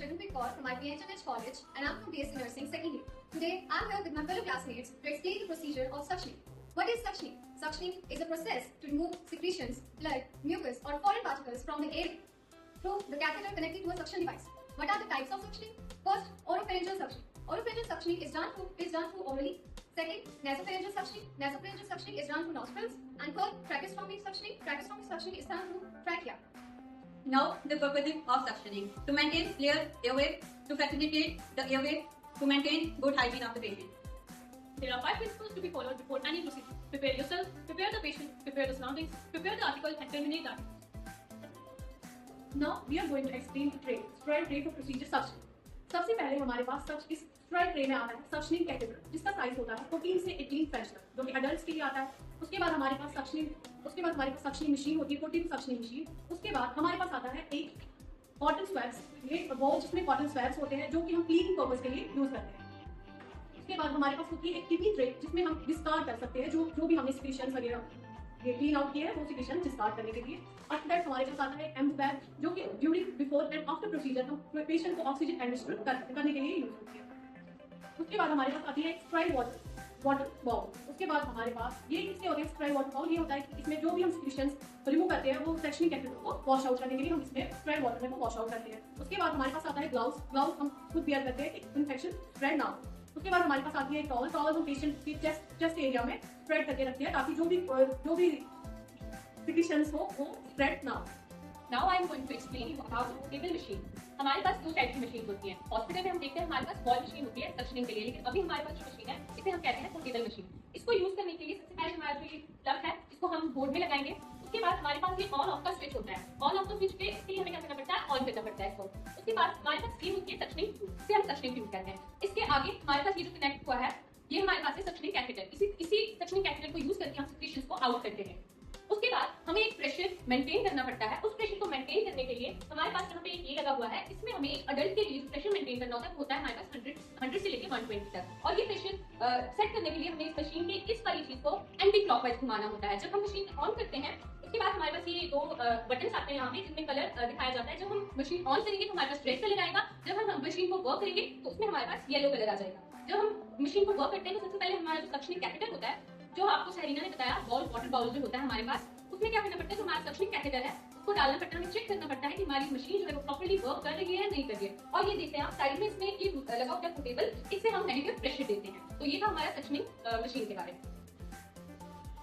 Shagunpit Kaur from IPHMH College and I'm from BSc Nursing second year. Today I'm here with my fellow classmates to explain the procedure of suctioning. What is suctioning? Suctioning is a process to remove secretions, blood, mucus or foreign particles from the air through the catheter connected to a suction device. What are the types of suctioning? First, oropharyngeal suctioning. Oropharyngeal suctioning is done through orally. Second, nasopharyngeal suctioning. Nasopharyngeal suctioning is done through nostrils. And third, tracheostomic suctioning. Tracheostomic suctioning is done through trachea. Now, the purpose of suctioning: to maintain clear airway, to facilitate the airway, to maintain good hygiene of the patient. There are 5 principles to be followed before any procedure. Prepare yourself, prepare the patient, prepare the surroundings, prepare the article and terminate the article. Now we are going to explain the tray, sterile tray for procedure suctioning. सबसे पहले हमारे पास इस sterile tray में आता है suctioning catheter, जिसका size होता है 14 से 18 French तक, जो कि adults के लिए आता है. उसके बाद हमारे पास suctioning मशीन होती है, 14 suctioning मशीन. उसके बाद हमारे पास आता है एक cotton swabs, ये बॉल जिसमें cotton swabs होते हैं, जो कि हम क्लीनिंग पर्पस के लिए यूज करते हैं. उसके बाद हमारे पास होती है एक टिफिन ट्रे, जिसमें हम डिस्कार्ड कर सकते हैं जो भी हमने सिक्रीशंस वगैरह ये क्लीन आउट किया है, वो सिक्रीशन डिस्कार्ड करने के लिए. आफ्टर दैट हमारे पास आता है एम्बू बैग, जो कि during before and after procedure हम पेशेंट को ऑक्सीजन एडमिनिस्टर करने के लिए यूज होती है. उसके बाद हमारे पास आती है स्टेराइल वाटर बाउल. उसके बाद हमारे पास ये किसके होते हैं स्टेराइल वाटर बाउल, ये होता है कि इसमें जो भी हम सिक्रीशंस रिमूव करते हैं वो सेक्शनिंग कैथेटर को वॉश आउट करने के लिए हम इसमें स्टेराइल वाटर में वो वॉश आउट करते हैं. उसके बाद हमारे पास आता है ग्लव्स हम खुद वेयर करते हैं कि इन्फेक्शन स्प्रेड ना हो. उसके बाद हमारे पास आती है टॉवल हम पेशेंट की चेस्ट एरिया में स्प्रेड करके रखते हैं ताकि जो भी सिक्रीशंस हो वो स्प्रेड ना हो. Now I am going to explain you about table machine. हमारे पास 2 टाइप की मशीन होती हैं. हॉस्पिटल में हम देखते हैं हमारे पास बॉल मशीन होती है सक्शनिंग के लिए, लेकिन अभी हमारे पास जो मशीन है इसे हम कहते हैं पोर्टेबल मशीन. इसको यूज करने के लिए सबसे पहले हमारा जो ये प्लग है इसको हम बोर्ड में लगाएंगे. उसके बाद हमारे पास ये ऑन ऑफ का स्विच होता है. ऑन ऑफ का स्विच पे इसके लिए हमें क्या करना पड़ता है, ऑन करना पड़ता है इसको. उसके बाद हमारे पास स्क्रीन होती है सक्शनिंग, जिसे हम सक्शनिंग यूज करते हैं. इसके आगे हमारे पास ये जो कनेक्ट हुआ है ये हमारे पास है सक्शनिंग कैथेटर. इसी सक्शनिंग कैथेटर को यूज करके हम सिक्रीशंस को आउट करते हैं. उसके बाद हमें एक प्रेशर मेंटेन करना पड़ता है. उस प्रेशर को मेंटेन करने के लिए हमारे पास यहाँ पे एक ये लगा हुआ है. इसमें हमें एक अडल्ट के लिए प्रेशर मेंटेन करना होता है हमारे पास 100 से लेके 120 तक. और ये प्रेशर सेट करने के लिए हमें इस मशीन के इस वाली चीज को एंटी क्लॉकवाइज घुमाना होता है. जब हम मशीन ऑन करते हैं उसके बाद हमारे पास ये 2 बटन आते हैं यहाँ पे, जिनमें कलर दिखाया जाता है. जब हम मशीन ऑन करेंगे तो हमारे पास रेड कलर आएगा. जब हम मशीन को वर्क करेंगे तो उसमें हमारे पास येलो कलर आ जाएगा. जब हम मशीन को वर्क करते हैं तो सबसे पहले हमारा जो सक्शनिंग कैथेटर होता है, जो आपको सहरीना ने बताया, वाटर बाउल जो होता है हमारे पास, उसमें क्या करना पड़ता है, जो हमारा सक्शनिंग कैथेटर है उसको डालना पड़ता है. हमें चेक करना पड़ता है कि हमारी मशीन जो है वो प्रॉपर्ली वर्क कर रही है या नहीं कर रही है. और ये देखते हैं आप साइड में इसमें ये लगा होता है पोर्टेबल, इससे हम नेगेटिव प्रेशर देते हैं. तो ये था हमारा सक्शनिंग मशीन के बारे में.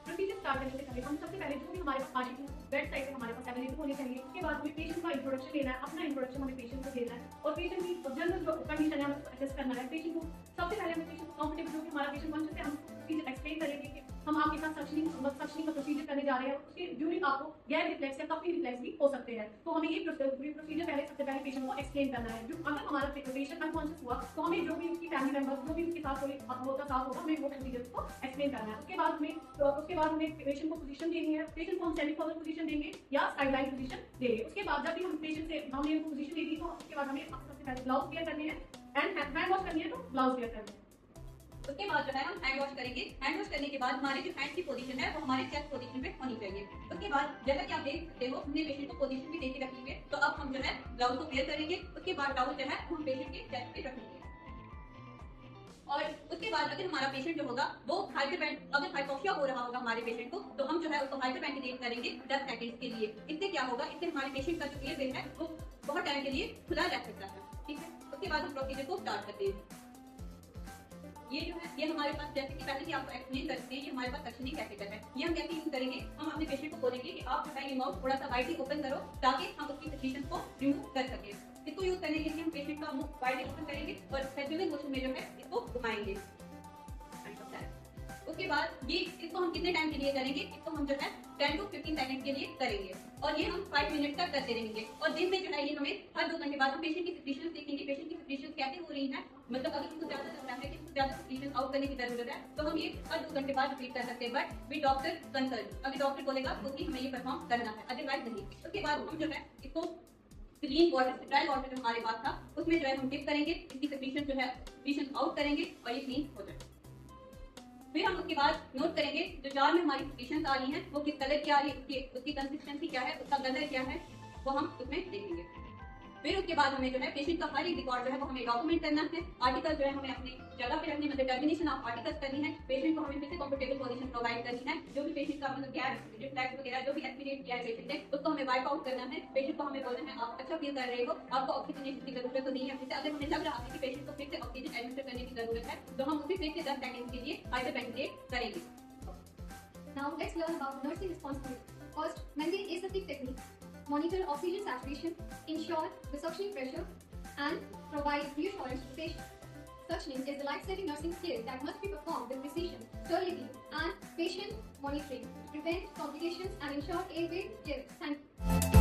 प्रोसीजर स्टार्ट करने से पहले हम सबसे पहले जो भी हमारे पास आर्टिकल बेड साइड पे हमारे पास अवेलेबल होने चाहिए. उसके बाद हमें पेशेंट का इंट्रोडक्शन लेना है, अपना इंट्रोडक्शन हमें पेशेंट को देना है और पेशेंट की जनरल जो कंडीशन है हमें उसको असेस करना है. पेशेंट को सबसे पहले हमें पेशेंट कंफर्टेबल जो कि हमारा पेशेंट कौन से हम प्रोसीजर एक्सप्लेन करेंगे कि हम आपके साथ सक्शनिंग का प्रोसीजर करने जा रहे हैं. उसके ड्यूरिंग आपको गैर रिफ्लेक्स या कफी रिफ्लेक्स भी हो सकते हैं. तो हमें ये प्रोसीजर सबसे पहले पेशेंट को एक्सप्लेन करना है. जो अगर हमारा पेशेंट अनकॉन्शियस हुआ तो हमें जो भी उसकी फैमिली मेंबर जो भी उसके साथ कोई होगा हमें वो प्रोसीजर को एक्सप्लेन करना है. उसके बाद हमें पेशेंट को पोजीशन देनी है. पेशेंट को हम सेमी फॉरवर्ड पोजीशन देंगे या साइडलाइन पोजीशन देंगे. उसके बाद जब भी हम पेशेंट से हमने उनको पोजीशन दे दी तो उसके बाद हमें सबसे पहले ग्लव्स वेयर करने हैं एंड हैंड वॉश करनी है तो ग्लव्स वेयर करने हैं. उसके बाद जो है हम हैंड वॉश करेंगे. हैंड वॉश करने के बाद हमारी जो हैंड की पोजीशन है वो हमारे चेस्ट पोजीशन पे होनी चाहिए. उसके बाद जैसा कि आप देख सकते हो हमने पेशेंट को पोजीशन भी देके रखी है. तो अब हम जो है ग्लव्स को वेयर करेंगे. उसके बाद टॉवल जो है हम पेशेंट के चेस्ट पे रखेंगे. और उसके बाद अगर हमारा पेशेंट जो होगा वो अगर हाइपोक्सिया हो रहा होगा हमारे पेशेंट को, तो हम जो है उसको हाइपरवेंटिलेट करेंगे 10 सेकंड के लिए. इससे क्या होगा, इससे हमारे पेशेंट का जो एयरवे है वो बहुत टाइम के लिए खुला रह सकता है. ठीक है. उसके बाद हम प्रोसीजर को स्टार्ट करते हैं. ये जो है ये हमारे पास, जैसे कि पहले ही आपको एक्सप्लेन करते हैं, ये हमारे पास सक्शनिंग कैथेटर है. ये हम कैसे यूज करेंगे, हम अपने पेशेंट को बोलेंगे कि आप जो है ये माउथ थोड़ा सा वाइडली ओपन करो ताकि हम उसकी सिक्रीशंस को रिमूव कर सकें. इसको यूज करने के लिए हम पेशेंट का मुंह वाइडली ओपन करेंगे और सर्कुलर मोशन में जो है इसको घुमाएंगे. उसके बाद ये इसको हम कितने टाइम के लिए करेंगे, इसको हम जो है 10 to 15 सेकंड के लिए करेंगे और ये हम 5 मिनट तक करते रहेंगे. और दिन में जो है ये हमें हर 2 घंटे बाद हम पेशेंट की सिक्रीशंस देखेंगे. पेशेंट की सिक्रीशंस कैसे हो रही है, मतलब अगर किसी को ज्यादा लग रहा है कि ज्यादा सिक्रीशंस आउट करने की जरूरत है तो हम ये हर 2 घंटे बाद रिपीट कर सकते हैं. बट विद डॉक्टर कंसल्ट, अगर डॉक्टर बोलेगा तो ही हमें ये परफॉर्म करना है, अदरवाइज नहीं. उसके बाद हम जो है इसको क्लीन वाटर, स्टेराइल वाटर जो हमारे पास था उसमें जो है हम डिप करेंगे. इसकी सिक्रीशन जो है सिक्रीशन आउट करेंगे और ये क्लीन हो जाए. फिर हम उसके बाद नोट करेंगे जो जार में हमारी सिक्रीशंस आ रही हैं वो किस कलर की आ रही है, उसकी कंसिस्टेंसी क्या है, उसका कलर क्या है, वो हम उसमें देखेंगे. फिर उसके बाद हमें जो है पेशेंट का हर एक रिकॉर्ड जो है वो हमें डॉक्यूमेंट करना है। आर्टिकल जो है हमें अपनी जगह पे रखनी, मतलब टर्मिनेशन ऑफ आर्टिकल्स करनी है। पेशेंट को हमें फिर से कंफर्टेबल पोजीशन प्रोवाइड करनी है। जो भी पेशेंट का मतलब गैप, रिफ्लेक्स वगैरह जो भी एक्सपीरियंस किया है पेशेंट ने, उसको हमें वाइप आउट करना है। पेशेंट को हमें बोलना है आप अच्छा फील कर रहे हो, आपको ऑक्सीजनेशन की जरूरत तो नहीं है। जैसे अगर हमें लग रहा है कि पेशेंट को फिर से ऑक्सीजन एडमिनिस्टर करने की जरूरत है तो हम उसे फिर से 10 सेकंड के लिए हाइपरवेंटिलेट करेंगे। Now let's learn about nursing responsibility. First, maintain aseptic technique. Monitor oxygen saturation, ensure the suctioning pressure, and provide reassurance to patients. Suctioning is the life-saving nursing skill that must be performed with precision, sterility, and patient monitoring to prevent complications and ensure airway clearance. Thank you.